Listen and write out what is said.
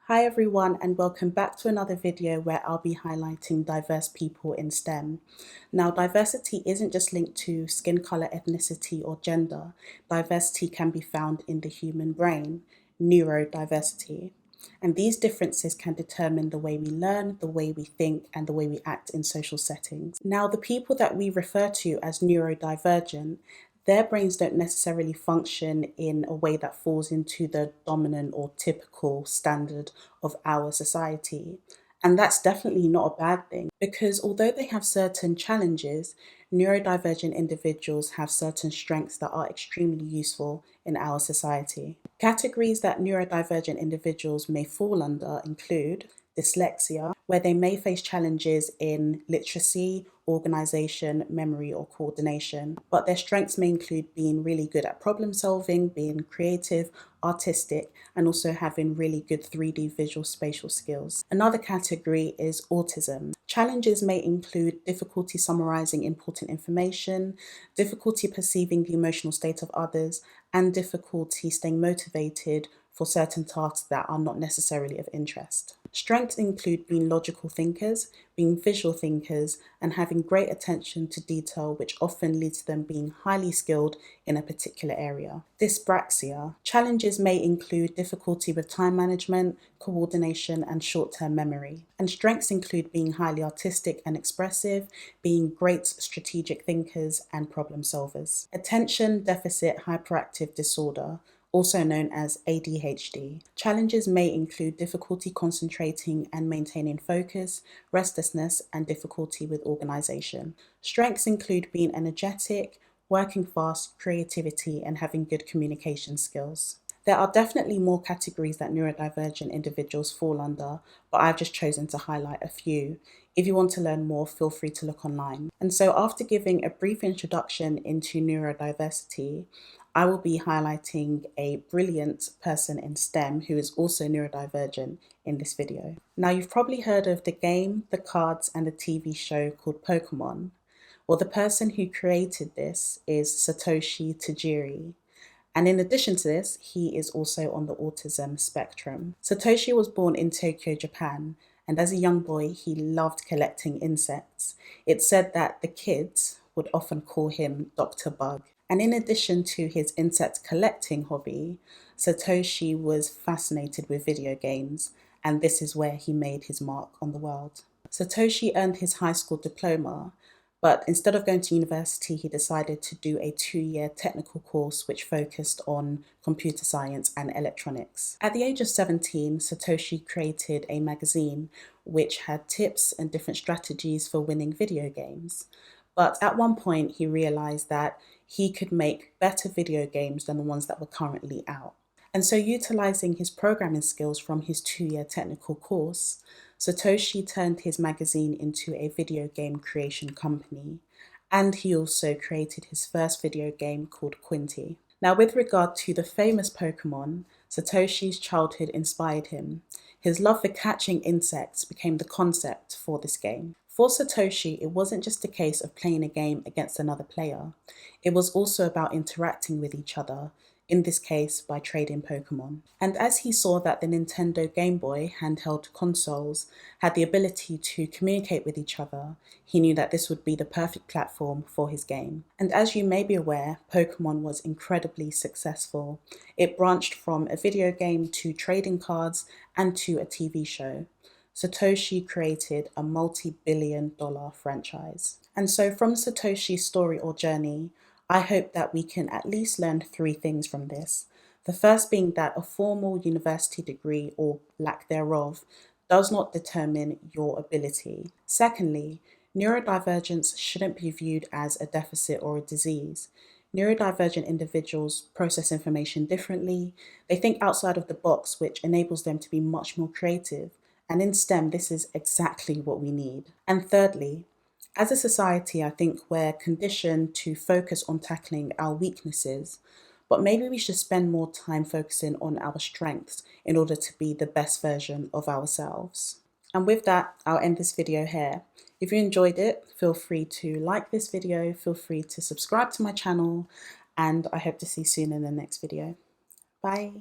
Hi everyone, and welcome back to another video where I'll be highlighting diverse people in STEM. Now, diversity isn't just linked to skin color, ethnicity, or gender. Diversity can be found in the human brain, neurodiversity. And these differences can determine the way we learn, the way we think, and the way we act in social settings. Now, the people that we refer to as neurodivergent, their brains don't necessarily function in a way that falls into the dominant or typical standard of our society. And that's definitely not a bad thing, because although they have certain challenges, neurodivergent individuals have certain strengths that are extremely useful in our society. Categories that neurodivergent individuals may fall under include dyslexia, where they may face challenges in literacy, organization, memory, or coordination, but their strengths may include being really good at problem solving, being creative, artistic, and also having really good 3D visual spatial skills. Another category is autism. Challenges may include difficulty summarizing important information, difficulty perceiving the emotional state of others, and difficulty staying motivated for certain tasks that are not necessarily of interest. Strengths include being logical thinkers, being visual thinkers, and having great attention to detail, which often leads to them being highly skilled in a particular area. Dyspraxia. Challenges may include difficulty with time management, coordination, and short-term memory. And strengths include being highly artistic and expressive, being great strategic thinkers, and problem solvers. Attention deficit hyperactive disorder, also known as ADHD. Challenges may include difficulty concentrating and maintaining focus, restlessness, and difficulty with organization. Strengths include being energetic, working fast, creativity, and having good communication skills. There are definitely more categories that neurodivergent individuals fall under, but I've just chosen to highlight a few. If you want to learn more, feel free to look online. And so after giving a brief introduction into neurodiversity, I will be highlighting a brilliant person in STEM who is also neurodivergent in this video. Now, you've probably heard of the game, the cards, and the TV show called Pokémon. Well, the person who created this is Satoshi Tajiri. And in addition to this, he is also on the autism spectrum. Satoshi was born in Tokyo, Japan, and as a young boy, he loved collecting insects. It's said that the kids would often call him Dr. Bug. And in addition to his insect collecting hobby, Satoshi was fascinated with video games, and this is where he made his mark on the world. Satoshi earned his high school diploma, but instead of going to university, he decided to do a 2-year technical course which focused on computer science and electronics. At the age of 17, Satoshi created a magazine which had tips and different strategies for winning video games. But at one point, he realized that he could make better video games than the ones that were currently out. And so, utilizing his programming skills from his 2-year technical course, Satoshi turned his magazine into a video game creation company, and he also created his first video game called Quinty. Now, with regard to the famous Pokémon, Satoshi's childhood inspired him. His love for catching insects became the concept for this game. For Satoshi, it wasn't just a case of playing a game against another player. It was also about interacting with each other, in this case by trading Pokémon. And as he saw that the Nintendo Game Boy handheld consoles had the ability to communicate with each other, he knew that this would be the perfect platform for his game. And as you may be aware, Pokémon was incredibly successful. It branched from a video game to trading cards and to a TV show. Satoshi created a multi-billion-dollar franchise. And so from Satoshi's story or journey, I hope that we can at least learn 3 things from this. The first being that a formal university degree, or lack thereof, does not determine your ability. Secondly, neurodivergence shouldn't be viewed as a deficit or a disease. Neurodivergent individuals process information differently. They think outside of the box, which enables them to be much more creative. And in STEM, this is exactly what we need. And thirdly, as a society, I think we're conditioned to focus on tackling our weaknesses, but maybe we should spend more time focusing on our strengths in order to be the best version of ourselves. And with that, I'll end this video here. If you enjoyed it, feel free to like this video, feel free to subscribe to my channel, and I hope to see you soon in the next video. Bye.